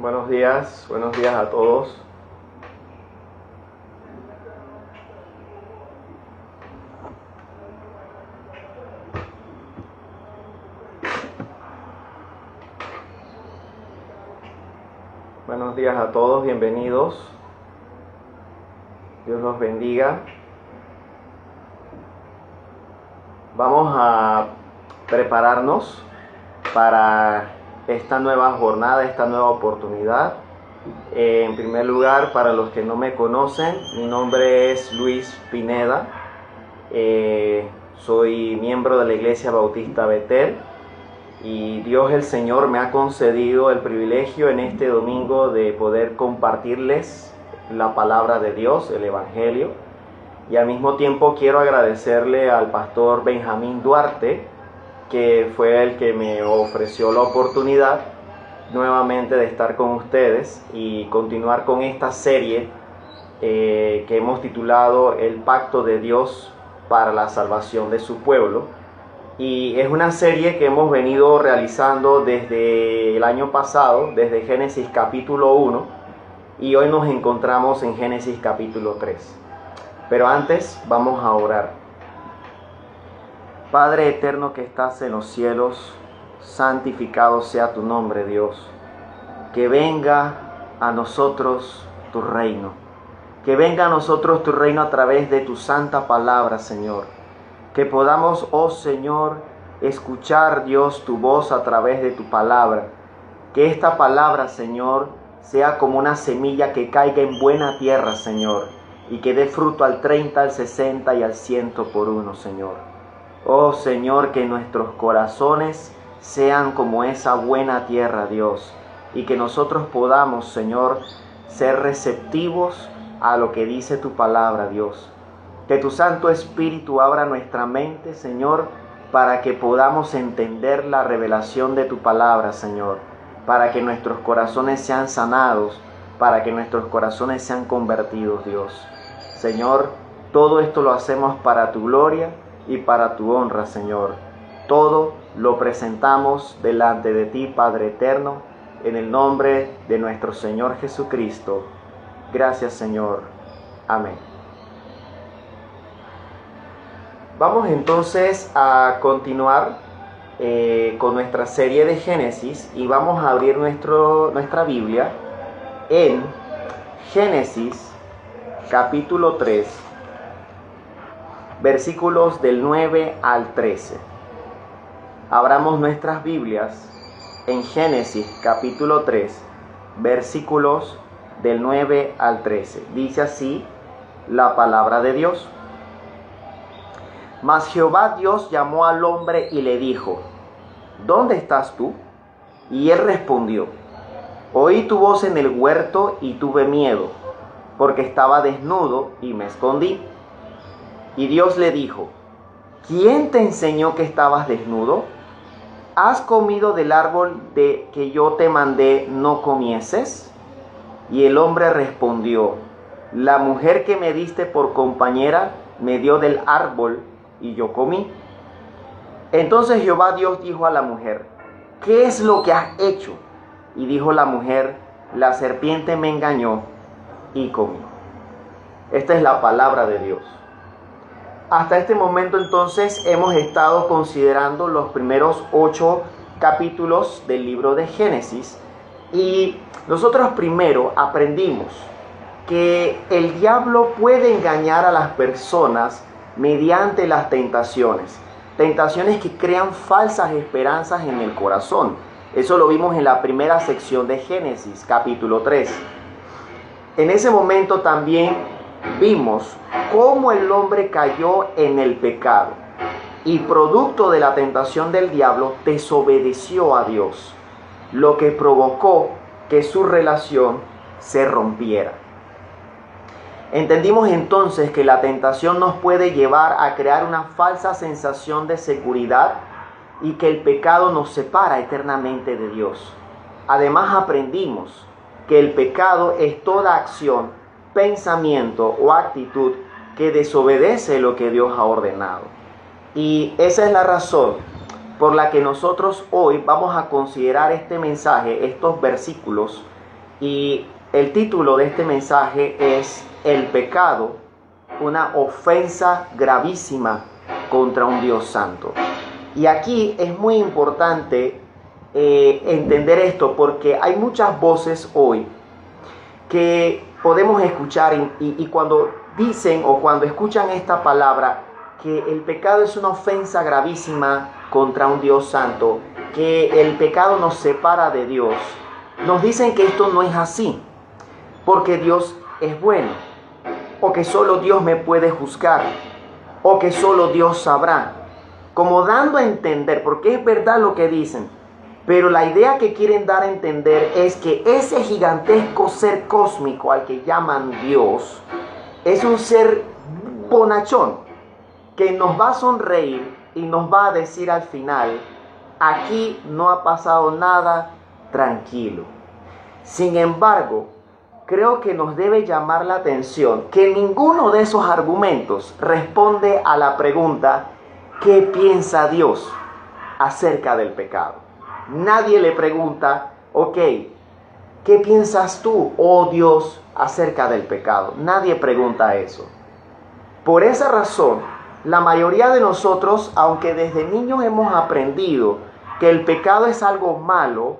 Buenos días a todos. Buenos días a todos, bienvenidos. Dios los bendiga. Vamos a prepararnos para esta nueva jornada, esta nueva oportunidad. En primer lugar, para los que no me conocen, mi nombre es Luis Pineda. Soy miembro de la Iglesia Bautista Betel y Dios el Señor me ha concedido el privilegio en este domingo de poder compartirles la palabra de Dios, el Evangelio. Y al mismo tiempo quiero agradecerle al pastor Benjamín Duarte, que fue el que me ofreció la oportunidad nuevamente de estar con ustedes y continuar con esta serie que hemos titulado El Pacto de Dios para la Salvación de su Pueblo. Y es una serie que hemos venido realizando desde el año pasado, desde Génesis capítulo 1, y hoy nos encontramos en Génesis capítulo 3. Pero antes vamos a orar. Padre eterno que estás en los cielos, santificado sea tu nombre, Dios. Que venga a nosotros tu reino. Que venga a nosotros tu reino a través de tu santa palabra, Señor. Que podamos, oh Señor, escuchar, Dios, tu voz a través de tu palabra. Que esta palabra, Señor, sea como una semilla que caiga en buena tierra, Señor, y que dé fruto al 30, al 60 y al 100 por uno, Señor. Oh Señor, que nuestros corazones sean como esa buena tierra, Dios, y que nosotros podamos, Señor, ser receptivos a lo que dice tu palabra, Dios. Que tu Santo Espíritu abra nuestra mente, Señor, para que podamos entender la revelación de tu palabra, Señor, para que nuestros corazones sean sanados, para que nuestros corazones sean convertidos, Dios. Señor, todo esto lo hacemos para tu gloria y para tu honra, Señor. Todo lo presentamos delante de ti, Padre eterno, en el nombre de nuestro Señor Jesucristo. Gracias, Señor. Amén. Vamos entonces a continuar con nuestra serie de Génesis y vamos a abrir nuestra Biblia en Génesis capítulo 3, versículos del 9 al 13. Abramos nuestras Biblias en Génesis capítulo 3, versículos del 9 al 13. Dice así la palabra de Dios. Mas Jehová Dios llamó al hombre y le dijo: ¿Dónde estás tú? Y él respondió: Oí tu voz en el huerto y tuve miedo, porque estaba desnudo y me escondí. Y Dios le dijo: ¿Quién te enseñó que estabas desnudo? ¿Has comido del árbol de que yo te mandé no comieses? Y el hombre respondió: La mujer que me diste por compañera me dio del árbol y yo comí. Entonces Jehová Dios dijo a la mujer: ¿Qué es lo que has hecho? Y dijo la mujer: La serpiente me engañó y comí. Esta es la palabra de Dios. Hasta este momento entonces hemos estado considerando los primeros 8 capítulos del libro de Génesis y nosotros primero aprendimos que el diablo puede engañar a las personas mediante las tentaciones que crean falsas esperanzas en el corazón. Eso lo vimos en la primera sección de Génesis capítulo 3. En ese momento también vimos cómo el hombre cayó en el pecado y producto de la tentación del diablo desobedeció a Dios, lo que provocó que su relación se rompiera. Entendimos entonces que la tentación nos puede llevar a crear una falsa sensación de seguridad y que el pecado nos separa eternamente de Dios. Además aprendimos que el pecado es toda acción, pensamiento o actitud que desobedece lo que Dios ha ordenado. Y esa es la razón por la que nosotros hoy vamos a considerar este mensaje, estos versículos Y el título de este mensaje es El pecado, una ofensa gravísima contra un Dios santo. Y aquí es muy importante entender esto, porque hay muchas voces hoy que podemos escuchar y cuando dicen o cuando escuchan esta palabra, que el pecado es una ofensa gravísima contra un Dios santo, que el pecado nos separa de Dios, nos dicen que esto no es así, porque Dios es bueno, o que solo Dios me puede juzgar, o que solo Dios sabrá, como dando a entender, porque es verdad lo que dicen, pero la idea que quieren dar a entender es que ese gigantesco ser cósmico al que llaman Dios es un ser bonachón que nos va a sonreír y nos va a decir al final: aquí no ha pasado nada, tranquilo. Sin embargo, creo que nos debe llamar la atención que ninguno de esos argumentos responde a la pregunta: ¿qué piensa Dios acerca del pecado? Nadie le pregunta: ok, ¿qué piensas tú, oh Dios, acerca del pecado? Nadie pregunta eso. Por esa razón, la mayoría de nosotros, aunque desde niños hemos aprendido que el pecado es algo malo,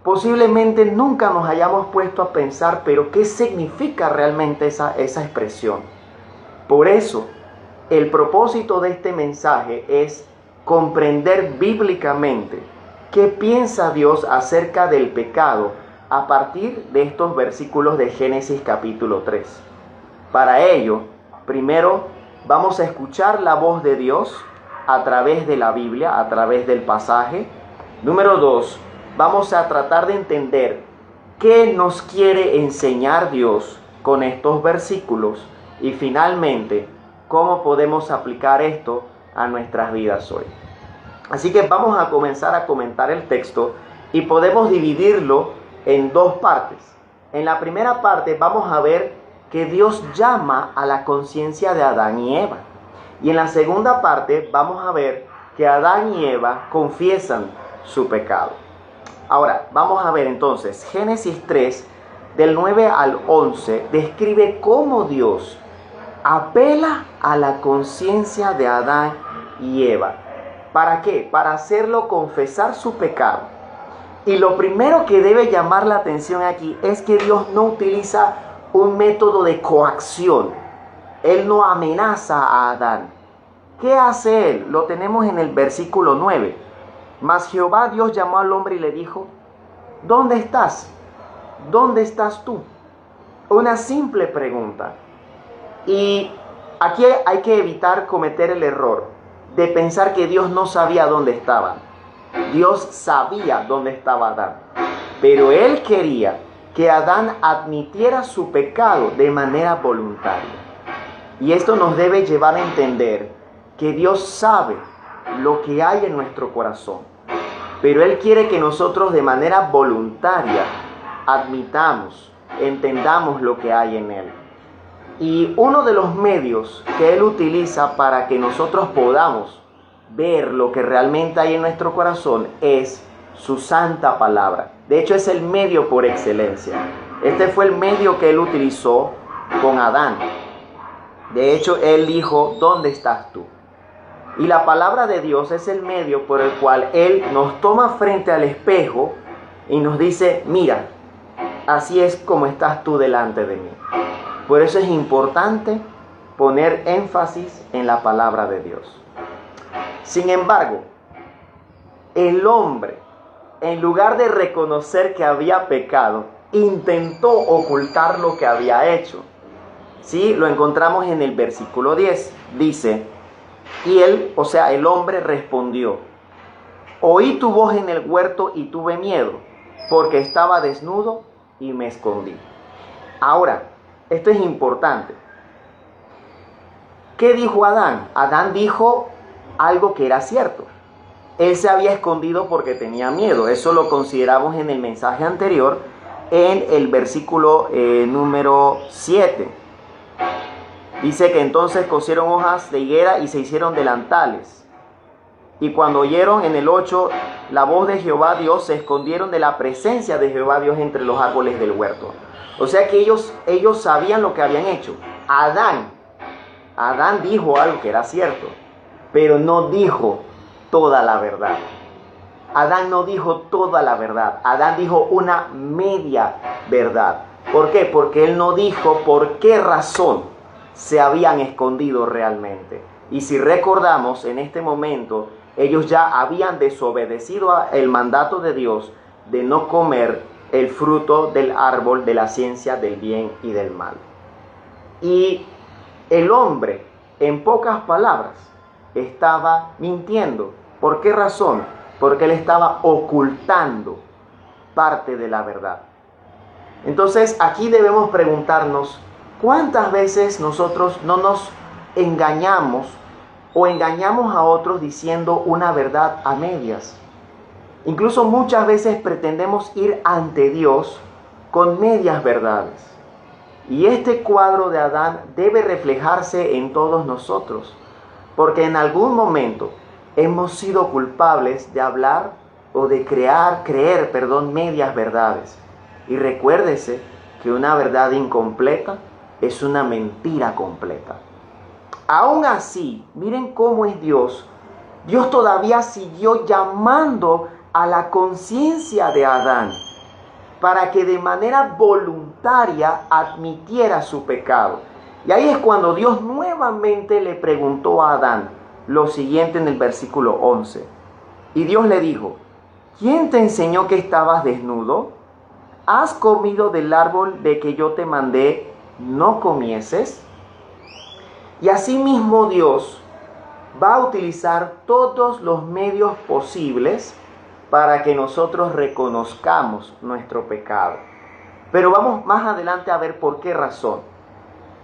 posiblemente nunca nos hayamos puesto a pensar, pero ¿qué significa realmente esa expresión? Por eso, el propósito de este mensaje es comprender bíblicamente qué piensa Dios acerca del pecado a partir de estos versículos de Génesis capítulo 3. Para ello, primero vamos a escuchar la voz de Dios a través de la Biblia, a través del pasaje. Número 2, vamos a tratar de entender qué nos quiere enseñar Dios con estos versículos. Y finalmente, cómo podemos aplicar esto a nuestras vidas hoy. Así que vamos a comenzar a comentar el texto y podemos dividirlo en dos partes. En la primera parte vamos a ver que Dios llama a la conciencia de Adán y Eva. Y en la segunda parte vamos a ver que Adán y Eva confiesan su pecado. Ahora, vamos a ver entonces, Génesis 3, del 9 al 11, describe cómo Dios apela a la conciencia de Adán y Eva. ¿Para qué? Para hacerlo confesar su pecado. Y lo primero que debe llamar la atención aquí es que Dios no utiliza un método de coacción. Él no amenaza a Adán. ¿Qué hace él? Lo tenemos en el versículo 9. Mas Jehová Dios llamó al hombre y le dijo: ¿dónde estás? ¿Dónde estás tú? Una simple pregunta. Y aquí hay que evitar cometer el error de pensar que Dios no sabía dónde estaban. Dios sabía dónde estaba Adán, pero Él quería que Adán admitiera su pecado de manera voluntaria. Y esto nos debe llevar a entender que Dios sabe lo que hay en nuestro corazón, pero Él quiere que nosotros de manera voluntaria admitamos, entendamos lo que hay en Él. Y uno de los medios que Él utiliza para que nosotros podamos ver lo que realmente hay en nuestro corazón es su santa palabra. De hecho, es el medio por excelencia. Este fue el medio que Él utilizó con Adán. De hecho, Él dijo: ¿dónde estás tú? Y la palabra de Dios es el medio por el cual Él nos toma frente al espejo y nos dice: mira, así es como estás tú delante de mí. Por eso es importante poner énfasis en la palabra de Dios. Sin embargo, el hombre, en lugar de reconocer que había pecado, intentó ocultar lo que había hecho. Sí, lo encontramos en el versículo 10. Dice: y él, o sea, el hombre respondió: oí tu voz en el huerto y tuve miedo, porque estaba desnudo y me escondí. Ahora, esto es importante. ¿Qué dijo Adán? Adán dijo algo que era cierto. Él se había escondido porque tenía miedo. Eso lo consideramos en el mensaje anterior, en el versículo número 7. Dice que entonces cosieron hojas de higuera y se hicieron delantales. Y cuando oyeron, en el 8, la voz de Jehová Dios, se escondieron de la presencia de Jehová Dios entre los árboles del huerto. O sea que ellos sabían lo que habían hecho. Adán dijo algo que era cierto, pero no dijo toda la verdad. Adán no dijo toda la verdad. Adán dijo una media verdad. ¿Por qué? Porque él no dijo por qué razón se habían escondido realmente. Y si recordamos, en este momento, ellos ya habían desobedecido el mandato de Dios de no comer el fruto del árbol de la ciencia del bien y del mal. Y el hombre, en pocas palabras, estaba mintiendo. ¿Por qué razón? Porque él estaba ocultando parte de la verdad. Entonces, aquí debemos preguntarnos, ¿cuántas veces nosotros no nos engañamos o engañamos a otros diciendo una verdad a medias? Incluso muchas veces pretendemos ir ante Dios con medias verdades. Y este cuadro de Adán debe reflejarse en todos nosotros, porque en algún momento hemos sido culpables de hablar o de creer medias verdades. Y recuérdese que una verdad incompleta es una mentira completa. Aún así, miren cómo es Dios. Dios todavía siguió llamando a la conciencia de Adán para que de manera voluntaria admitiera su pecado. Y ahí es cuando Dios nuevamente le preguntó a Adán lo siguiente en el versículo 11. Y Dios le dijo, ¿quién te enseñó que estabas desnudo? ¿Has comido del árbol de que yo te mandé no comieses? Y asimismo Dios va a utilizar todos los medios posibles para que nosotros reconozcamos nuestro pecado. Pero vamos más adelante a ver por qué razón.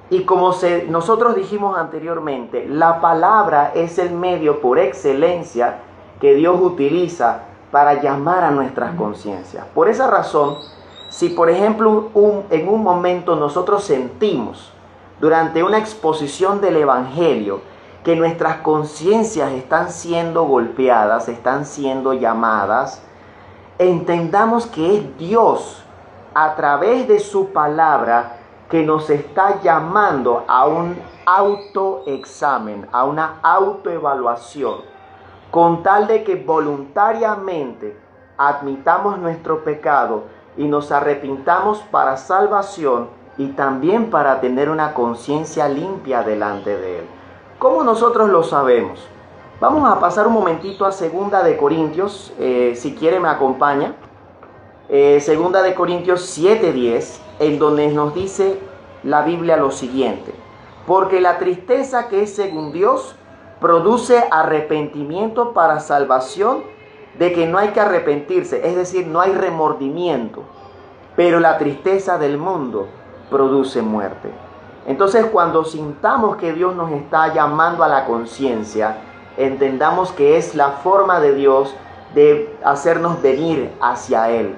Y como nosotros dijimos anteriormente, la palabra es el medio por excelencia que Dios utiliza para llamar a nuestras conciencias. Por esa razón, si por ejemplo en un momento nosotros sentimos durante una exposición del Evangelio que nuestras conciencias están siendo golpeadas, están siendo llamadas, entendamos que es Dios a través de su palabra que nos está llamando a un autoexamen, a una autoevaluación, con tal de que voluntariamente admitamos nuestro pecado y nos arrepintamos para salvación y también para tener una conciencia limpia delante de Él. ¿Cómo nosotros lo sabemos? Vamos a pasar un momentito a 2 de Corintios, si quiere me acompaña. 2 de Corintios 7:10, en donde nos dice la Biblia lo siguiente: porque la tristeza que es según Dios produce arrepentimiento para salvación, de que no hay que arrepentirse, es decir, no hay remordimiento, pero la tristeza del mundo produce muerte. Entonces, cuando sintamos que Dios nos está llamando a la conciencia, entendamos que es la forma de Dios de hacernos venir hacia Él,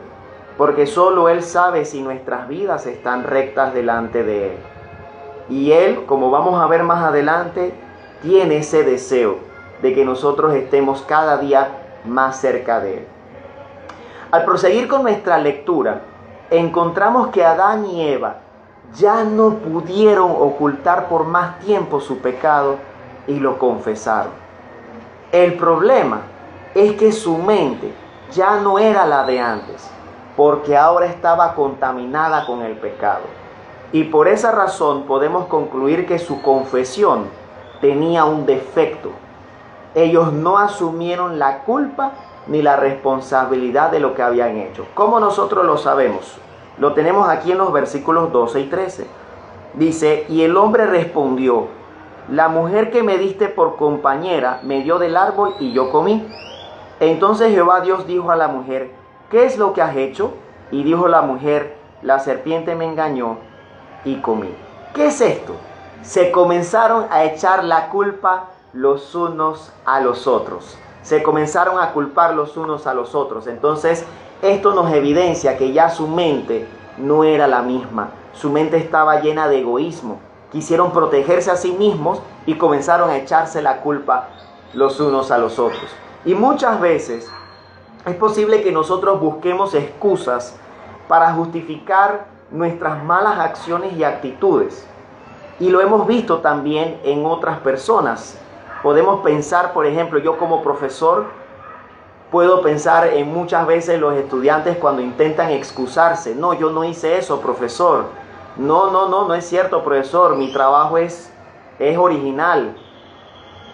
porque solo Él sabe si nuestras vidas están rectas delante de Él. Y Él, como vamos a ver más adelante, tiene ese deseo de que nosotros estemos cada día más cerca de Él. Al proseguir con nuestra lectura, encontramos que Adán y Eva ya no pudieron ocultar por más tiempo su pecado y lo confesaron. El problema es que su mente ya no era la de antes, porque ahora estaba contaminada con el pecado. Y por esa razón podemos concluir que su confesión tenía un defecto. Ellos no asumieron la culpa ni la responsabilidad de lo que habían hecho. ¿Cómo nosotros lo sabemos? Lo tenemos aquí en los versículos 12 y 13. Dice, y el hombre respondió, la mujer que me diste por compañera me dio del árbol y yo comí. Entonces Jehová Dios dijo a la mujer, ¿qué es lo que has hecho? Y dijo la mujer, la serpiente me engañó y comí. ¿Qué es esto? Se comenzaron a echar la culpa los unos a los otros. Se comenzaron a culpar los unos a los otros. Entonces, esto nos evidencia que ya su mente no era la misma. Su mente estaba llena de egoísmo. Quisieron protegerse a sí mismos y comenzaron a echarse la culpa los unos a los otros. Y muchas veces Es posible que nosotros busquemos excusas para justificar nuestras malas acciones y actitudes. Y lo hemos visto también en otras personas. Podemos pensar, por ejemplo, yo como profesor, puedo pensar en muchas veces los estudiantes cuando intentan excusarse. No, yo no hice eso, profesor. No es cierto, profesor. Mi trabajo es original.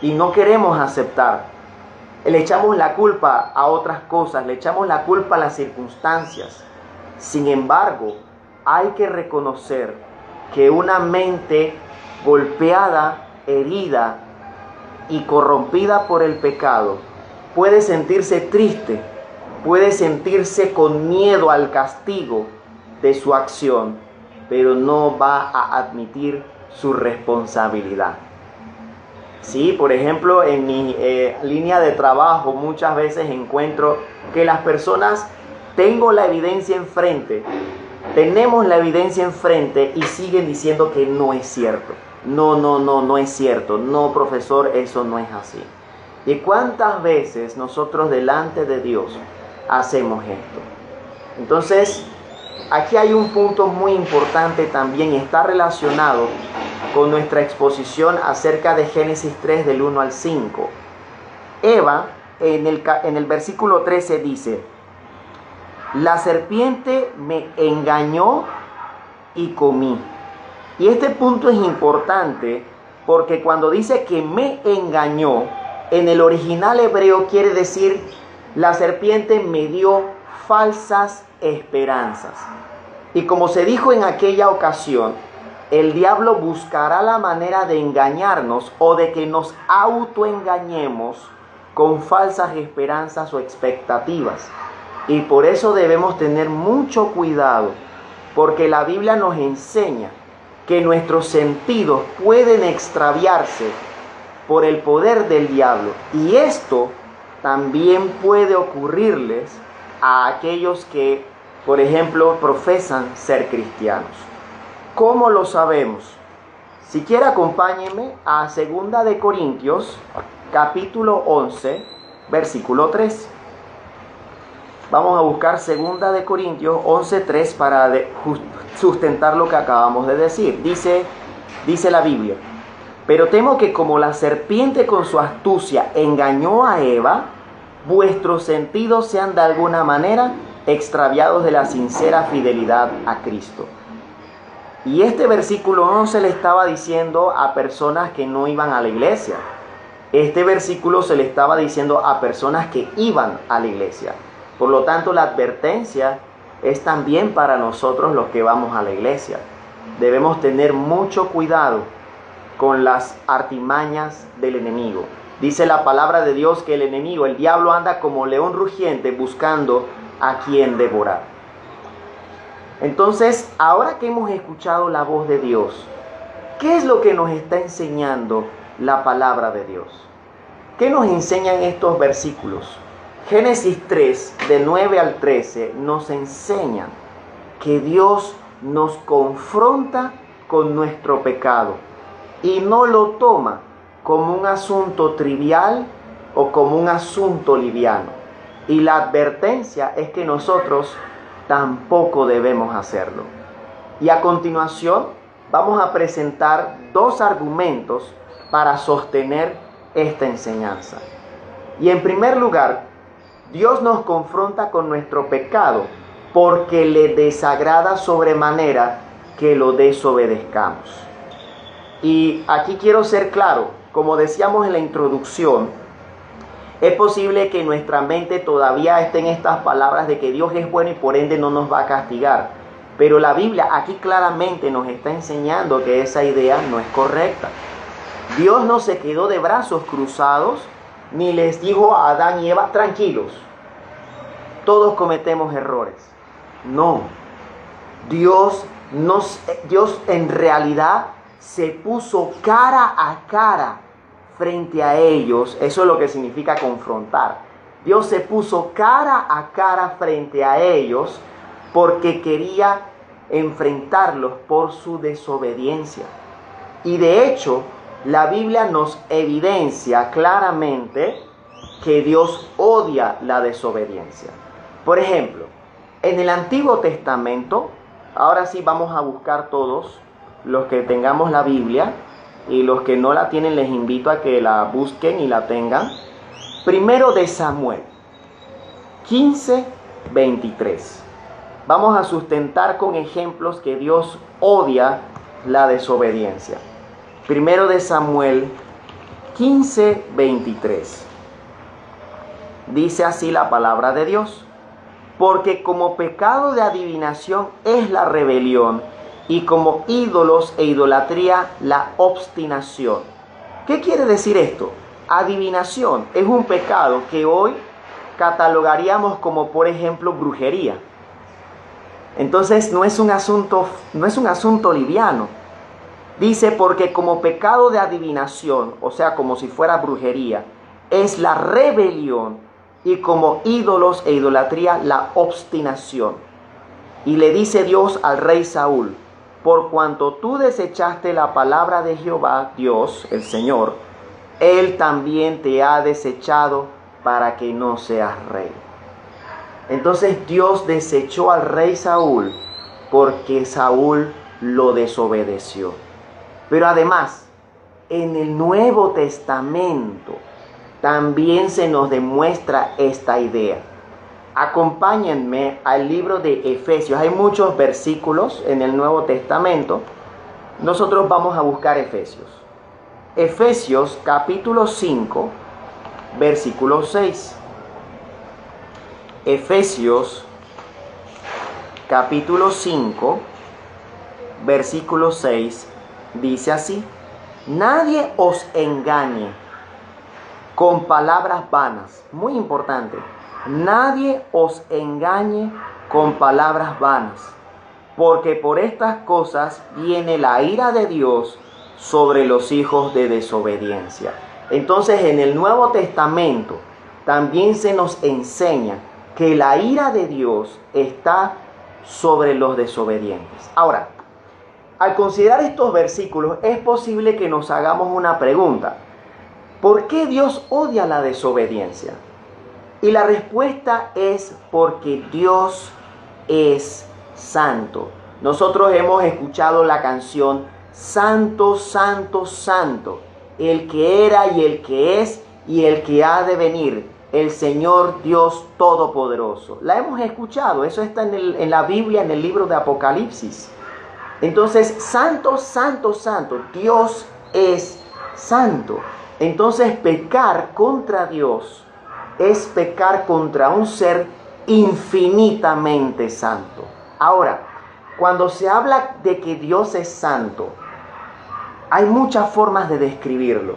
Y no queremos aceptar. Le echamos la culpa a otras cosas, le echamos la culpa a las circunstancias. Sin embargo, hay que reconocer que una mente golpeada, herida y corrompida por el pecado puede sentirse triste, puede sentirse con miedo al castigo de su acción, pero no va a admitir su responsabilidad. Sí, por ejemplo, en mi línea de trabajo muchas veces encuentro que las personas, tenemos la evidencia enfrente y siguen diciendo que no es cierto. No es cierto. No, profesor, eso no es así. ¿Y cuántas veces nosotros delante de Dios hacemos esto? Entonces, aquí hay un punto muy importante también, está relacionado con nuestra exposición acerca de Génesis 3 del 1 al 5. Eva, en el versículo 13 dice: la serpiente me engañó y comí. Y este punto es importante porque cuando dice que me engañó, en el original hebreo quiere decir la serpiente me dio falsas esperanzas. Y como se dijo en aquella ocasión, el diablo buscará la manera de engañarnos o de que nos autoengañemos con falsas esperanzas o expectativas. Y por eso debemos tener mucho cuidado, porque la Biblia nos enseña que nuestros sentidos pueden extraviarse por el poder del diablo. Y esto también puede ocurrirles a aquellos que, por ejemplo, profesan ser cristianos. ¿Cómo lo sabemos? Si quiere, acompáñenme a 2 de Corintios, capítulo 11, versículo 3. Vamos a buscar 2 de Corintios 11:3 para sustentar lo que acabamos de decir. Dice la Biblia: pero temo que como la serpiente con su astucia engañó a Eva, vuestros sentidos sean de alguna manera extraviados de la sincera fidelidad a Cristo. Y este versículo 11 le estaba diciendo a personas que no iban a la iglesia. Este versículo se le estaba diciendo a personas que iban a la iglesia. Por lo tanto, la advertencia es también para nosotros los que vamos a la iglesia. Debemos tener mucho cuidado con las artimañas del enemigo. Dice la palabra de Dios que el enemigo, el diablo, anda como león rugiente buscando a quien devorar. Entonces, ahora que hemos escuchado la voz de Dios, ¿qué es lo que nos está enseñando la palabra de Dios? ¿Qué nos enseñan estos versículos? Génesis 3, de 9 al 13, nos enseñan que Dios nos confronta con nuestro pecado y no lo toma como un asunto trivial o como un asunto liviano. Y la advertencia es que nosotros tampoco debemos hacerlo. Y a continuación vamos a presentar 2 argumentos para sostener esta enseñanza. Y en primer lugar, Dios nos confronta con nuestro pecado porque le desagrada sobremanera que lo desobedezcamos. Y aquí quiero ser claro, como decíamos en la introducción, es posible que nuestra mente todavía esté en estas palabras de que Dios es bueno y por ende no nos va a castigar. Pero la Biblia aquí claramente nos está enseñando que esa idea no es correcta. Dios no se quedó de brazos cruzados ni les dijo a Adán y Eva: tranquilos, todos cometemos errores. No, Dios en realidad se puso cara a cara frente a ellos. Eso es lo que significa confrontar. Dios se puso cara a cara frente a ellos porque quería enfrentarlos por su desobediencia. Y de hecho, la Biblia nos evidencia claramente que Dios odia la desobediencia. Por ejemplo, en el Antiguo Testamento, ahora sí vamos a buscar todos los que tengamos la Biblia, y los que no la tienen les invito a que la busquen y la tengan. Primero de Samuel 15:23. Vamos a sustentar con ejemplos que Dios odia la desobediencia. Primero de Samuel 15:23. Dice así la palabra de Dios: porque como pecado de adivinación es la rebelión, y como ídolos e idolatría la obstinación. ¿Qué quiere decir esto? Adivinación es un pecado que hoy catalogaríamos como, por ejemplo, brujería. Entonces no es un asunto liviano. Dice, porque como pecado de adivinación, o sea, como si fuera brujería, es la rebelión, y como ídolos e idolatría la obstinación. Y le dice Dios al rey Saúl: por cuanto tú desechaste la palabra de Jehová, Dios, el Señor, Él también te ha desechado para que no seas rey. Entonces Dios desechó al rey Saúl porque Saúl lo desobedeció. Pero además, en el Nuevo Testamento también se nos demuestra esta idea. Acompáñenme al libro de Efesios. Hay muchos versículos en el Nuevo Testamento. Nosotros vamos a buscar Efesios. Efesios capítulo 5, versículo 6. Efesios capítulo 5, versículo 6, dice así: nadie os engañe con palabras vanas. Muy importante. Nadie os engañe con palabras vanas, porque por estas cosas viene la ira de Dios sobre los hijos de desobediencia. Entonces, en el Nuevo Testamento también se nos enseña que la ira de Dios está sobre los desobedientes. Ahora, al considerar estos versículos, es posible que nos hagamos una pregunta: ¿por qué Dios odia la desobediencia? Y la respuesta es porque Dios es santo. Nosotros hemos escuchado la canción Santo, Santo, Santo, el que era y el que es y el que ha de venir, el Señor Dios Todopoderoso. La hemos escuchado, eso está en la Biblia, en el libro de Apocalipsis. Entonces, Santo, Santo, Santo, Dios es santo. Entonces, pecar contra Dios es pecar contra un ser infinitamente santo. Ahora, cuando se habla de que Dios es santo, hay muchas formas de describirlo.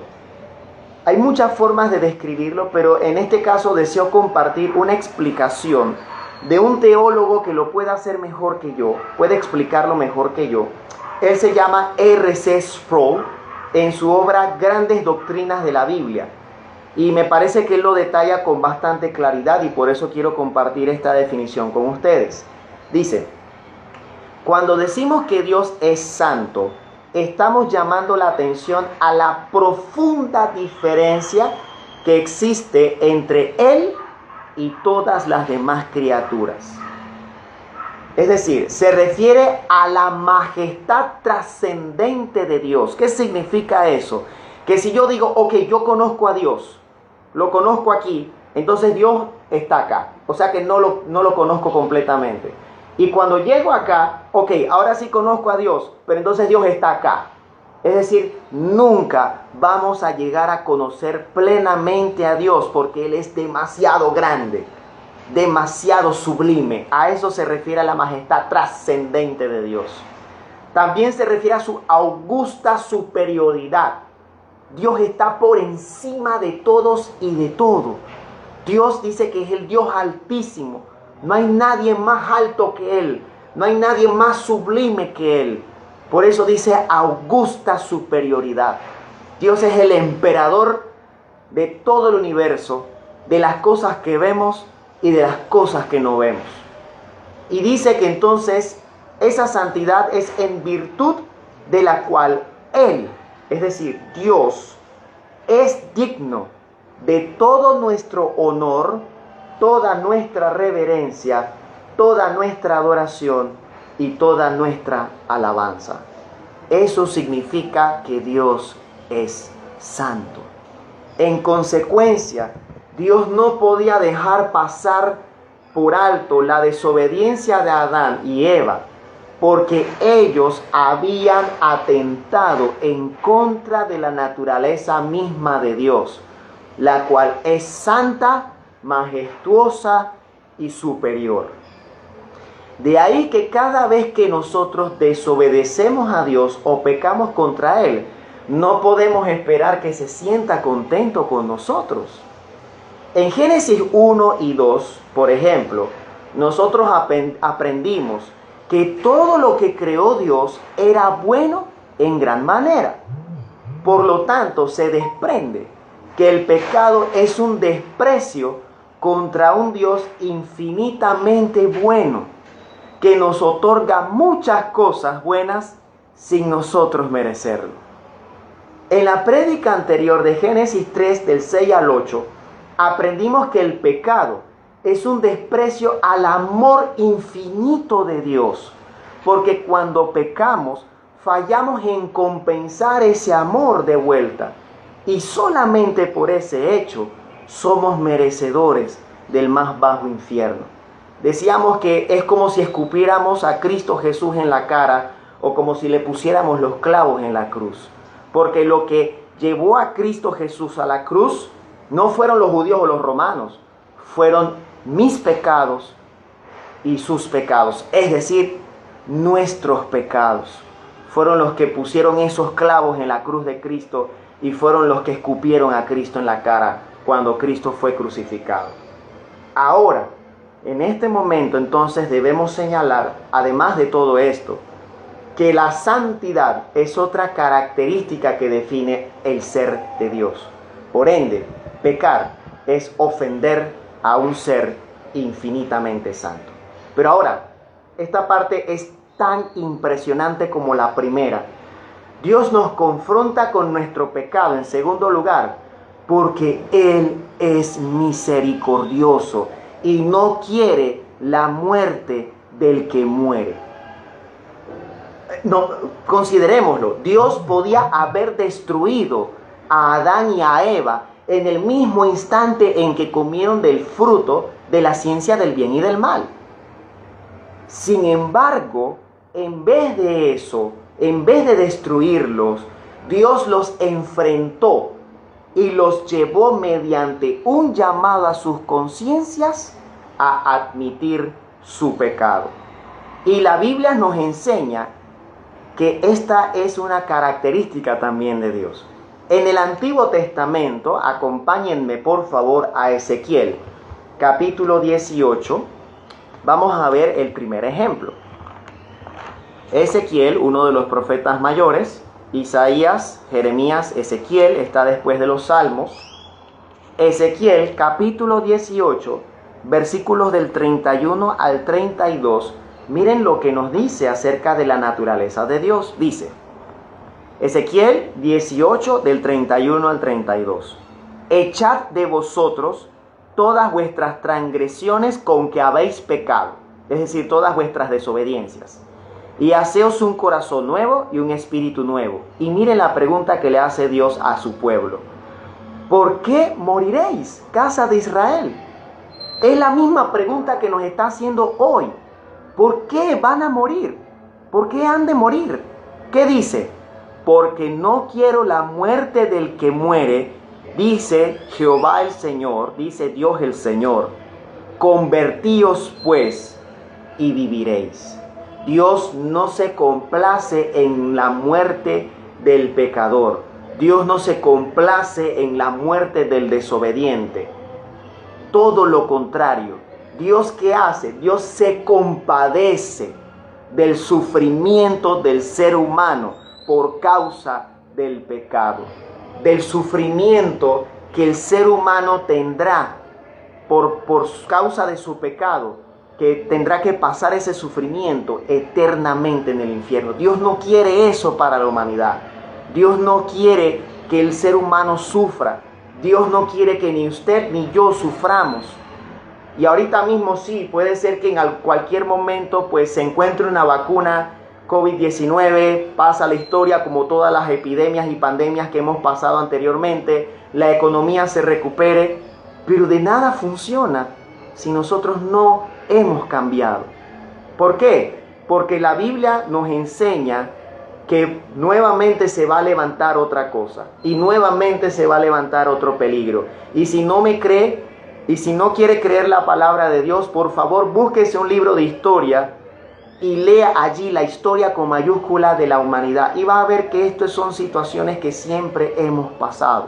Pero en este caso deseo compartir una explicación de un teólogo que lo puede hacer mejor que yo, puede explicarlo mejor que yo. Él se llama R.C. Sproul en su obra Grandes Doctrinas de la Biblia. Y me parece que él lo detalla con bastante claridad y por eso quiero compartir esta definición con ustedes. Dice: cuando decimos que Dios es santo, estamos llamando la atención a la profunda diferencia que existe entre Él y todas las demás criaturas. Es decir, se refiere a la majestad trascendente de Dios. ¿Qué significa eso? Que si yo digo, ok, yo conozco a Dios, lo conozco aquí, entonces Dios está acá. O sea que no lo conozco completamente. Y cuando llego acá, ok, ahora sí conozco a Dios, pero entonces Dios está acá. Es decir, nunca vamos a llegar a conocer plenamente a Dios porque Él es demasiado grande, demasiado sublime. A eso se refiere la majestad trascendente de Dios. También se refiere a su augusta superioridad. Dios está por encima de todos y de todo. Dios dice que es el Dios altísimo. No hay nadie más alto que Él. No hay nadie más sublime que Él. Por eso dice augusta superioridad. Dios es el emperador de todo el universo, de las cosas que vemos y de las cosas que no vemos. Y dice que entonces esa santidad es en virtud de la cual Él, es decir, Dios, es digno de todo nuestro honor, toda nuestra reverencia, toda nuestra adoración y toda nuestra alabanza. Eso significa que Dios es santo. En consecuencia, Dios no podía dejar pasar por alto la desobediencia de Adán y Eva, porque ellos habían atentado en contra de la naturaleza misma de Dios, la cual es santa, majestuosa y superior. De ahí que cada vez que nosotros desobedecemos a Dios o pecamos contra Él, no podemos esperar que se sienta contento con nosotros. En Génesis 1 y 2, por ejemplo, nosotros aprendimos que todo lo que creó Dios era bueno en gran manera. Por lo tanto, se desprende que el pecado es un desprecio contra un Dios infinitamente bueno, que nos otorga muchas cosas buenas sin nosotros merecerlo. En la prédica anterior de Génesis 3, del 6 al 8, aprendimos que el pecado es un desprecio al amor infinito de Dios, porque cuando pecamos, fallamos en compensar ese amor de vuelta, y solamente por ese hecho somos merecedores del más bajo infierno. Decíamos que es como si escupiéramos a Cristo Jesús en la cara o como si le pusiéramos los clavos en la cruz. Porque lo que llevó a Cristo Jesús a la cruz no fueron los judíos o los romanos, fueron mis pecados y sus pecados, es decir, nuestros pecados. Fueron los que pusieron esos clavos en la cruz de Cristo y fueron los que escupieron a Cristo en la cara cuando Cristo fue crucificado. Ahora, en este momento entonces debemos señalar, además de todo esto, que la santidad es otra característica que define el ser de Dios. Por ende, pecar es ofender a un ser infinitamente santo. Pero ahora, esta parte es tan impresionante como la primera. Dios nos confronta con nuestro pecado, en segundo lugar, porque Él es misericordioso y no quiere la muerte del que muere. No, considerémoslo, Dios podía haber destruido a Adán y a Eva en el mismo instante en que comieron del fruto de la ciencia del bien y del mal. Sin embargo, en vez de eso, en vez de destruirlos, Dios los enfrentó y los llevó mediante un llamado a sus conciencias a admitir su pecado. Y la Biblia nos enseña que esta es una característica también de Dios. En el Antiguo Testamento, acompáñenme por favor a Ezequiel, capítulo 18, vamos a ver el primer ejemplo. Ezequiel, uno de los profetas mayores, Isaías, Jeremías, Ezequiel, está después de los Salmos. Ezequiel, capítulo 18, versículos del 31 al 32, miren lo que nos dice acerca de la naturaleza de Dios. Dice, Ezequiel 18, del 31 al 32. Echad de vosotros todas vuestras transgresiones con que habéis pecado, es decir, todas vuestras desobediencias, y haceos un corazón nuevo y un espíritu nuevo. Y miren la pregunta que le hace Dios a su pueblo. ¿Por qué moriréis, casa de Israel? Es la misma pregunta que nos está haciendo hoy. ¿Por qué van a morir? ¿Por qué han de morir? ¿Qué dice? Porque no quiero la muerte del que muere, dice Jehová el Señor, dice Dios el Señor. Convertíos pues y viviréis. Dios no se complace en la muerte del pecador. Dios no se complace en la muerte del desobediente. Todo lo contrario. Dios, ¿qué hace? Dios se compadece del sufrimiento del ser humano por causa del pecado, del sufrimiento que el ser humano tendrá por causa de su pecado, que tendrá que pasar ese sufrimiento eternamente en el infierno. Dios no quiere eso para la humanidad. Dios no quiere que el ser humano sufra. Dios no quiere que ni usted ni yo suframos. Y ahorita mismo sí, puede ser que en cualquier momento pues se encuentre una vacuna COVID-19, pasa la historia como todas las epidemias y pandemias que hemos pasado anteriormente, la economía se recupere, pero de nada funciona si nosotros no hemos cambiado. ¿Por qué? Porque la Biblia nos enseña que nuevamente se va a levantar otra cosa y nuevamente se va a levantar otro peligro. Y si no me cree y si no quiere creer la palabra de Dios, por favor búsquese un libro de historia y lea allí la historia con mayúscula de la humanidad y va a ver que estas son situaciones que siempre hemos pasado.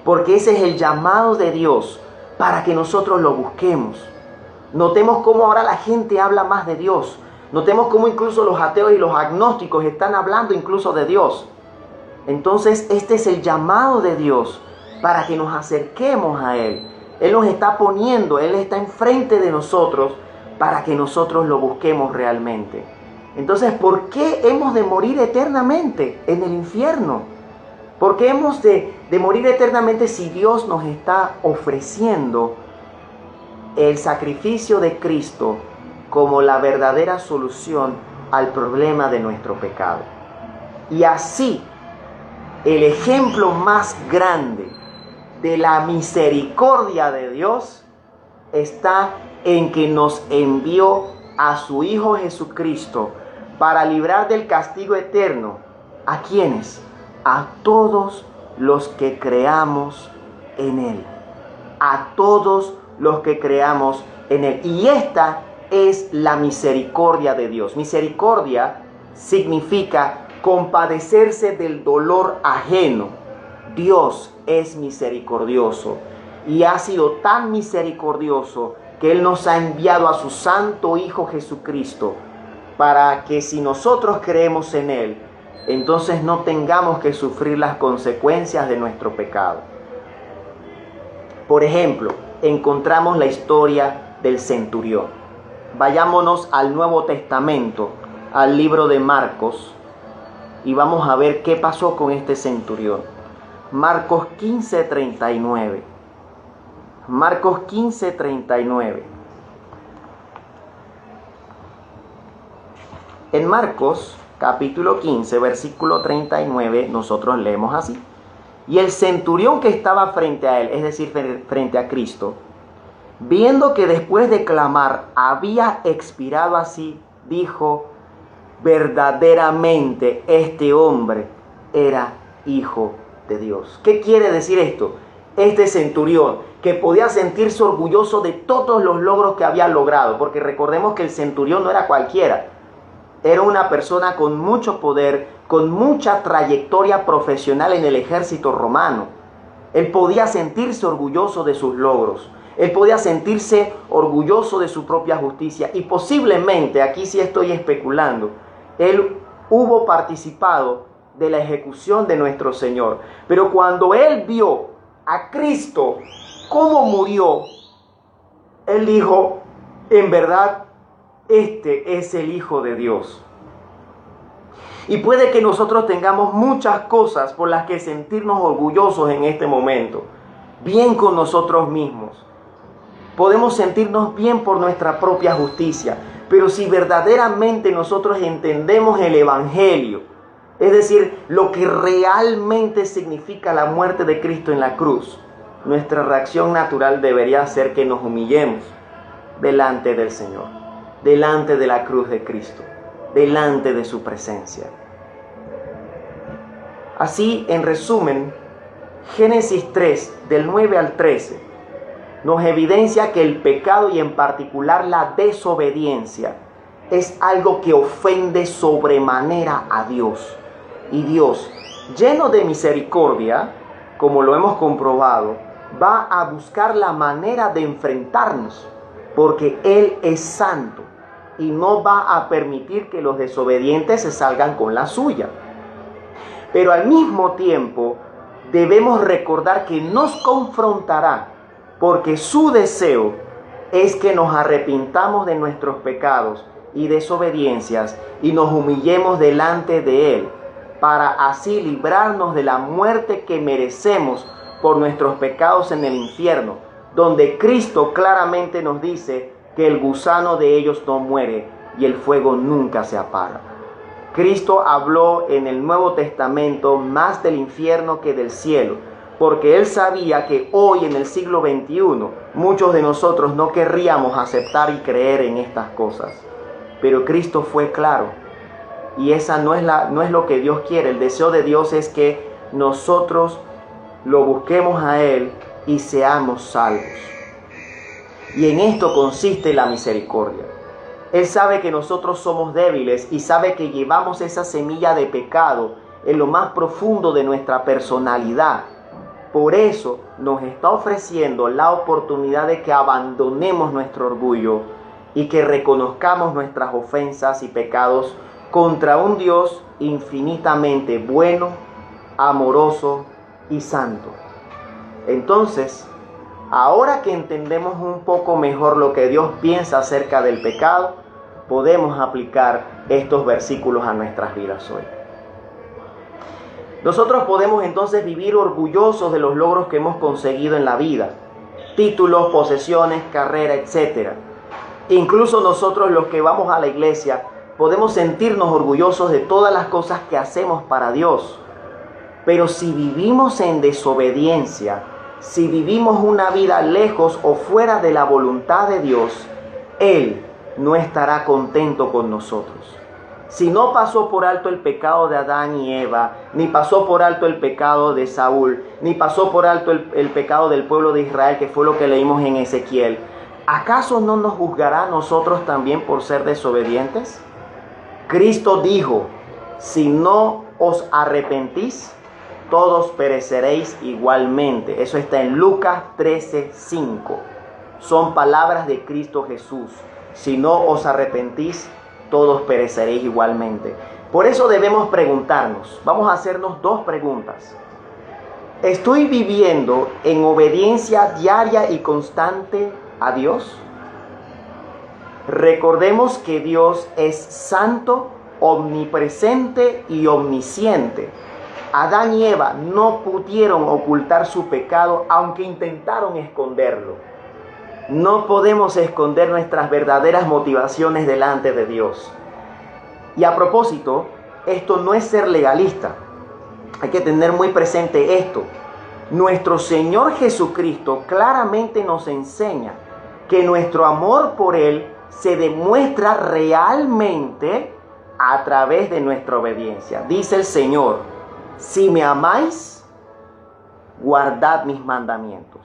Porque ese es el llamado de Dios para que nosotros lo busquemos. Notemos cómo ahora la gente habla más de Dios. Notemos cómo incluso los ateos y los agnósticos están hablando incluso de Dios. Entonces este es el llamado de Dios para que nos acerquemos a Él. Él nos está poniendo, Él está enfrente de nosotros para que nosotros lo busquemos realmente. Entonces, ¿por qué hemos de morir eternamente en el infierno? ¿Por qué hemos de morir eternamente si Dios nos está ofreciendo el sacrificio de Cristo como la verdadera solución al problema de nuestro pecado? Y así, el ejemplo más grande de la misericordia de Dios está en que nos envió a su Hijo Jesucristo para librar del castigo eterno. ¿A quiénes? A todos los que creamos en Él. A todos los que creamos en Él. Y esta es la misericordia de Dios. Misericordia significa compadecerse del dolor ajeno. Dios es misericordioso y ha sido tan misericordioso que Él nos ha enviado a su Santo Hijo Jesucristo para que si nosotros creemos en Él, entonces no tengamos que sufrir las consecuencias de nuestro pecado. Por ejemplo, encontramos la historia del centurión. Vayámonos al Nuevo Testamento, al libro de Marcos, y vamos a ver qué pasó con este centurión. Marcos 15:39. Marcos 15:39. En Marcos capítulo 15, versículo 39, nosotros leemos así. Y el centurión que estaba frente a él, es decir, frente a Cristo, viendo que después de clamar había expirado así, dijo: verdaderamente este hombre era hijo de Dios. ¿Qué quiere decir esto? Este centurión, que podía sentirse orgulloso de todos los logros que había logrado, porque recordemos que el centurión no era cualquiera, era una persona con mucho poder, con mucha trayectoria profesional en el ejército romano. Él podía sentirse orgulloso de sus logros, él podía sentirse orgulloso de su propia justicia y posiblemente, aquí sí estoy especulando, él hubo participado de la ejecución de nuestro Señor. Pero cuando él vio a Cristo cómo murió, él dijo: en verdad, este es el Hijo de Dios. Y puede que nosotros tengamos muchas cosas por las que sentirnos orgullosos en este momento. Bien con nosotros mismos. Podemos sentirnos bien por nuestra propia justicia. Pero si verdaderamente nosotros entendemos el Evangelio, es decir, lo que realmente significa la muerte de Cristo en la cruz, nuestra reacción natural debería ser que nos humillemos delante del Señor, delante de la cruz de Cristo, delante de su presencia. Así, en resumen, Génesis 3, del 9 al 13, nos evidencia que el pecado y en particular la desobediencia es algo que ofende sobremanera a Dios. Y Dios, lleno de misericordia, como lo hemos comprobado, va a buscar la manera de enfrentarnos, porque Él es santo y no va a permitir que los desobedientes se salgan con la suya. Pero al mismo tiempo debemos recordar que nos confrontará, porque su deseo es que nos arrepintamos de nuestros pecados y desobediencias y nos humillemos delante de Él, para así librarnos de la muerte que merecemos por nuestros pecados en el infierno, donde Cristo claramente nos dice que el gusano de ellos no muere y el fuego nunca se apaga. Cristo habló en el Nuevo Testamento más del infierno que del cielo, porque Él sabía que hoy en el siglo XXI muchos de nosotros no querríamos aceptar y creer en estas cosas. Pero Cristo fue claro, y esa no es lo que Dios quiere. El deseo de Dios es que nosotros lo busquemos a Él y seamos salvos. Y en esto consiste la misericordia. Él sabe que nosotros somos débiles y sabe que llevamos esa semilla de pecado en lo más profundo de nuestra personalidad. Por eso nos está ofreciendo la oportunidad de que abandonemos nuestro orgullo y que reconozcamos nuestras ofensas y pecados contra un Dios infinitamente bueno, amoroso y santo. Entonces, ahora que entendemos un poco mejor lo que Dios piensa acerca del pecado, podemos aplicar estos versículos a nuestras vidas hoy. Nosotros podemos entonces vivir orgullosos de los logros que hemos conseguido en la vida, títulos, posesiones, carrera, etc. Incluso nosotros los que vamos a la iglesia podemos sentirnos orgullosos de todas las cosas que hacemos para Dios. Pero si vivimos en desobediencia, si vivimos una vida lejos o fuera de la voluntad de Dios, Él no estará contento con nosotros. Si no pasó por alto el pecado de Adán y Eva, ni pasó por alto el pecado de Saúl, ni pasó por alto el pecado del pueblo de Israel, que fue lo que leímos en Ezequiel, ¿acaso no nos juzgará a nosotros también por ser desobedientes? Cristo dijo, si no os arrepentís, todos pereceréis igualmente. Eso está en Lucas 13:5. Son palabras de Cristo Jesús. Si no os arrepentís, todos pereceréis igualmente. Por eso debemos preguntarnos, vamos a hacernos dos preguntas. ¿Estoy viviendo en obediencia diaria y constante a Dios? Recordemos que Dios es santo, omnipresente y omnisciente. Adán y Eva no pudieron ocultar su pecado, aunque intentaron esconderlo. No podemos esconder nuestras verdaderas motivaciones delante de Dios. Y a propósito, esto no es ser legalista. Hay que tener muy presente esto. Nuestro Señor Jesucristo claramente nos enseña que nuestro amor por Él se demuestra realmente a través de nuestra obediencia. Dice el Señor, si me amáis, guardad mis mandamientos.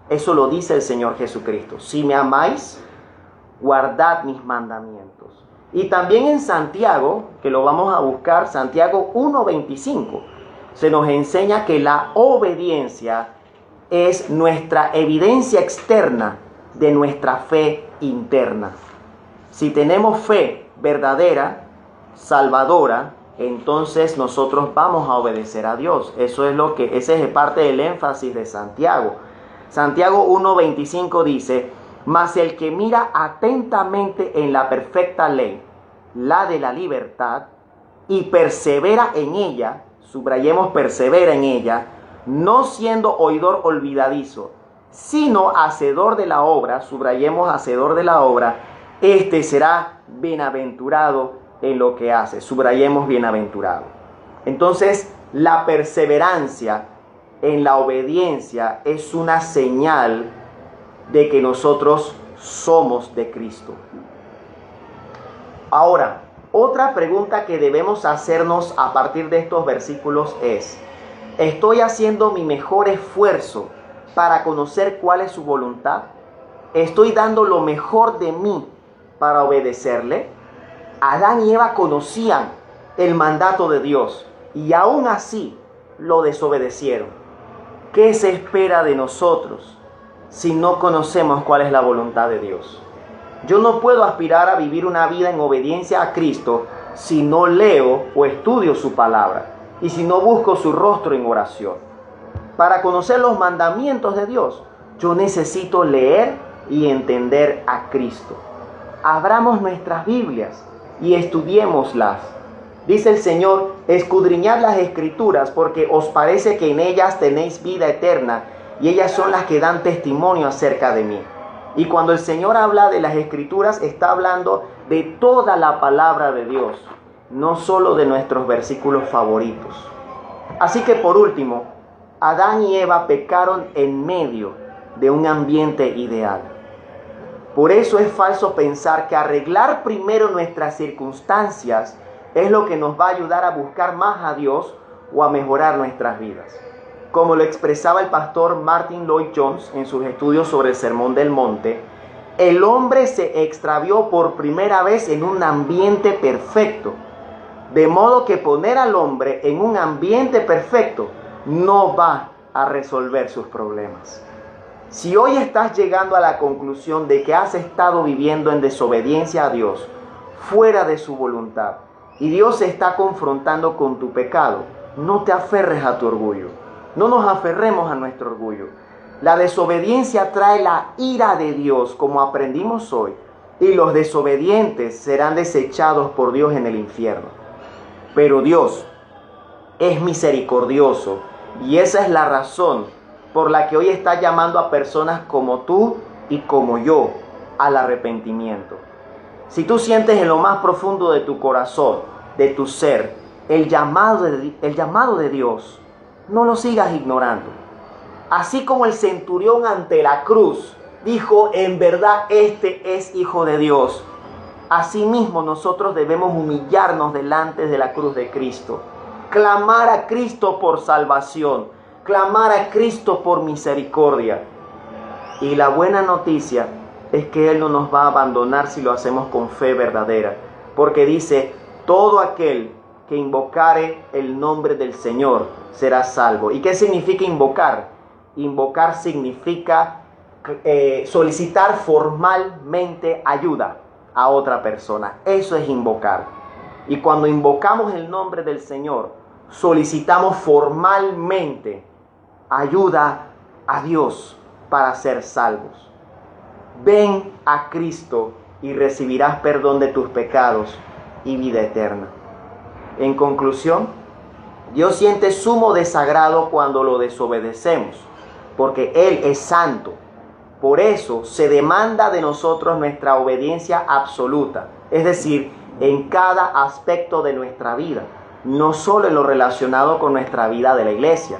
Eso lo dice el Señor Jesucristo. Si me amáis, guardad mis mandamientos. Y también en Santiago, que lo vamos a buscar, Santiago 1:25, se nos enseña que la obediencia es nuestra evidencia externa de nuestra fe interna. Si tenemos fe verdadera, salvadora, entonces nosotros vamos a obedecer a Dios. Ese es parte del énfasis de Santiago. Santiago 1:25 dice, mas el que mira atentamente en la perfecta ley, la de la libertad, y persevera en ella, subrayemos persevera en ella, no siendo oidor olvidadizo, sino hacedor de la obra, subrayemos hacedor de la obra, este será bienaventurado en lo que hace, subrayemos bienaventurado. Entonces, la perseverancia en la obediencia es una señal de que nosotros somos de Cristo. Ahora, otra pregunta que debemos hacernos a partir de estos versículos es, ¿estoy haciendo mi mejor esfuerzo para conocer cuál es su voluntad? ¿Estoy dando lo mejor de mí para obedecerle? Adán y Eva conocían el mandato de Dios y aún así lo desobedecieron. ¿Qué se espera de nosotros si no conocemos cuál es la voluntad de Dios? Yo no puedo aspirar a vivir una vida en obediencia a Cristo si no leo o estudio su palabra y si no busco su rostro en oración. Para conocer los mandamientos de Dios, yo necesito leer y entender a Cristo. Abramos nuestras Biblias y estudiémoslas. Dice el Señor, escudriñad las Escrituras porque os parece que en ellas tenéis vida eterna y ellas son las que dan testimonio acerca de mí. Y cuando el Señor habla de las Escrituras, está hablando de toda la palabra de Dios, no solo de nuestros versículos favoritos. Así que por último, Adán y Eva pecaron en medio de un ambiente ideal. Por eso es falso pensar que arreglar primero nuestras circunstancias es lo que nos va a ayudar a buscar más a Dios o a mejorar nuestras vidas. Como lo expresaba el pastor Martin Lloyd-Jones en sus estudios sobre el Sermón del Monte, el hombre se extravió por primera vez en un ambiente perfecto. De modo que poner al hombre en un ambiente perfecto no va a resolver sus problemas. Si hoy estás llegando a la conclusión de que has estado viviendo en desobediencia a Dios, fuera de su voluntad, y Dios se está confrontando con tu pecado, no te aferres a tu orgullo. No nos aferremos a nuestro orgullo. La desobediencia trae la ira de Dios, como aprendimos hoy, y los desobedientes serán desechados por Dios en el infierno. Pero Dios es misericordioso, y esa es la razón por la que hoy está llamando a personas como tú y como yo al arrepentimiento. Si tú sientes en lo más profundo de tu corazón, de tu ser, el llamado de Dios, no lo sigas ignorando. Así como el centurión ante la cruz dijo, en verdad este es Hijo de Dios, asimismo nosotros debemos humillarnos delante de la cruz de Cristo, clamar a Cristo por salvación, clamar a Cristo por misericordia. Y la buena noticia es que Él no nos va a abandonar si lo hacemos con fe verdadera, porque dice, todo aquel que invocare el nombre del Señor será salvo. ¿Y qué significa invocar? Invocar significa solicitar formalmente ayuda a otra persona. Eso es invocar. Y cuando invocamos el nombre del Señor, solicitamos formalmente ayuda a Dios para ser salvos. Ven a Cristo y recibirás perdón de tus pecados y vida eterna. En conclusión, Dios siente sumo desagrado cuando lo desobedecemos, porque Él es santo. Por eso se demanda de nosotros nuestra obediencia absoluta, es decir, en cada aspecto de nuestra vida, no solo en lo relacionado con nuestra vida de la iglesia.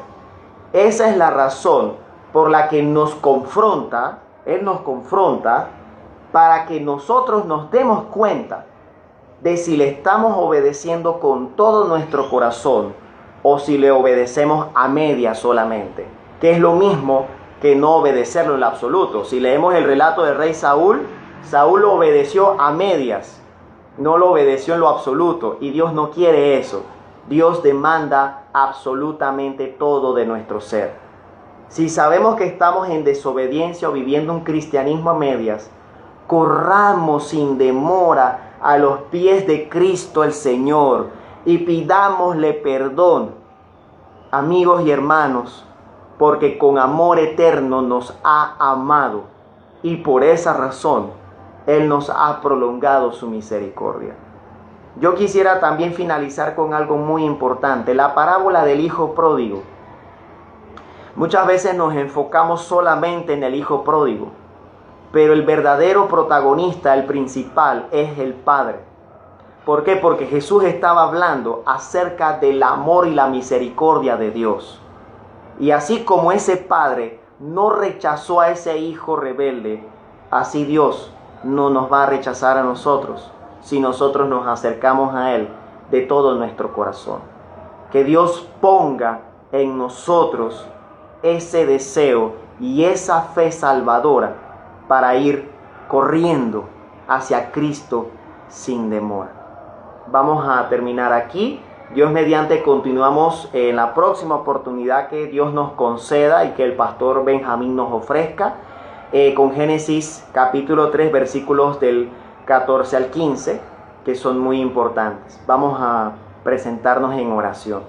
Esa es la razón por la que Él nos confronta para que nosotros nos demos cuenta de si le estamos obedeciendo con todo nuestro corazón o si le obedecemos a medias solamente, que es lo mismo que no obedecerlo en lo absoluto. Si leemos el relato del rey Saúl, Saúl lo obedeció a medias, no lo obedeció en lo absoluto, y Dios no quiere eso. Dios demanda absolutamente todo de nuestro ser. Si sabemos que estamos en desobediencia o viviendo un cristianismo a medias, corramos sin demora a los pies de Cristo el Señor y pidámosle perdón, amigos y hermanos, porque con amor eterno nos ha amado y por esa razón Él nos ha prolongado su misericordia. Yo quisiera también finalizar con algo muy importante, la parábola del hijo pródigo. Muchas veces nos enfocamos solamente en el hijo pródigo, pero el verdadero protagonista, el principal, es el Padre. ¿Por qué? Porque Jesús estaba hablando acerca del amor y la misericordia de Dios. Y así como ese Padre no rechazó a ese hijo rebelde, así Dios no nos va a rechazar a nosotros si nosotros nos acercamos a Él de todo nuestro corazón. Que Dios ponga en nosotros ese deseo y esa fe salvadora para ir corriendo hacia Cristo sin demora. Vamos a terminar aquí. Dios mediante continuamos en la próxima oportunidad que Dios nos conceda y que el pastor Benjamín nos ofrezca con Génesis capítulo 3 versículos del 14 al 15, que son muy importantes. Vamos a presentarnos en oración.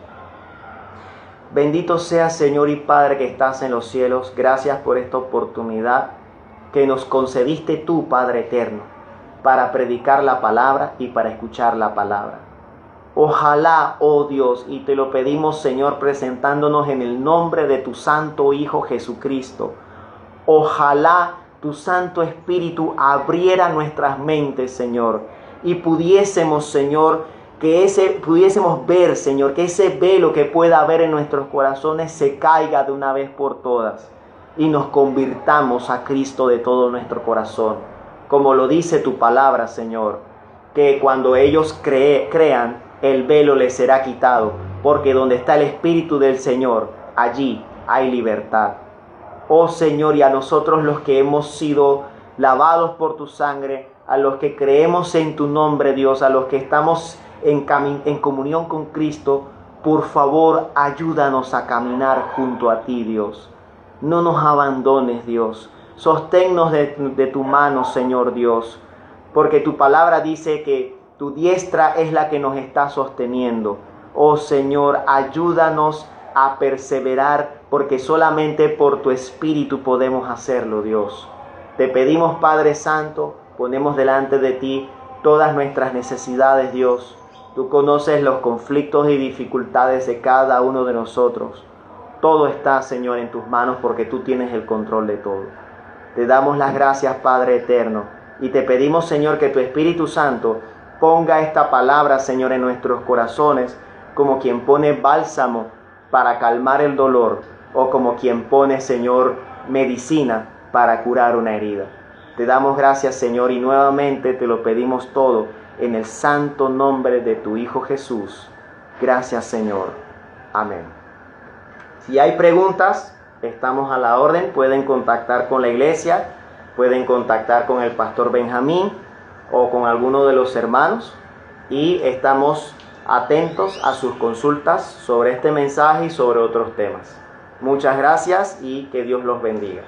Bendito seas, Señor y Padre que estás en los cielos. Gracias por esta oportunidad que nos concediste tú, Padre eterno, para predicar la palabra y para escuchar la palabra. Ojalá, oh Dios, y te lo pedimos, Señor, presentándonos en el nombre de tu Santo Hijo Jesucristo. Ojalá tu Santo Espíritu abriera nuestras mentes, Señor, y pudiésemos, Señor, pudiésemos ver, Señor, que ese velo que pueda haber en nuestros corazones se caiga de una vez por todas y nos convirtamos a Cristo de todo nuestro corazón. Como lo dice tu palabra, Señor, que cuando ellos crean, el velo les será quitado, porque donde está el Espíritu del Señor, allí hay libertad. Oh Señor, y a nosotros los que hemos sido lavados por tu sangre, a los que creemos en tu nombre, Dios, a los que estamos en comunión con Cristo, por favor, ayúdanos a caminar junto a ti, Dios. No nos abandones, Dios. Sosténnos de tu mano, Señor Dios, porque tu palabra dice que tu diestra es la que nos está sosteniendo. Oh Señor, ayúdanos a perseverar, porque solamente por tu Espíritu podemos hacerlo, Dios. Te pedimos, Padre Santo, ponemos delante de ti todas nuestras necesidades, Dios. Tú conoces los conflictos y dificultades de cada uno de nosotros. Todo está, Señor, en tus manos porque tú tienes el control de todo. Te damos las gracias, Padre eterno, y te pedimos, Señor, que tu Espíritu Santo ponga esta palabra, Señor, en nuestros corazones, como quien pone bálsamo para calmar el dolor, o como quien pone, Señor, medicina para curar una herida. Te damos gracias, Señor, y nuevamente te lo pedimos todo en el santo nombre de tu Hijo Jesús. Gracias, Señor. Amén. Si hay preguntas, estamos a la orden. Pueden contactar con la iglesia, pueden contactar con el pastor Benjamín o con alguno de los hermanos, y estamos atentos a sus consultas sobre este mensaje y sobre otros temas. Muchas gracias y que Dios los bendiga.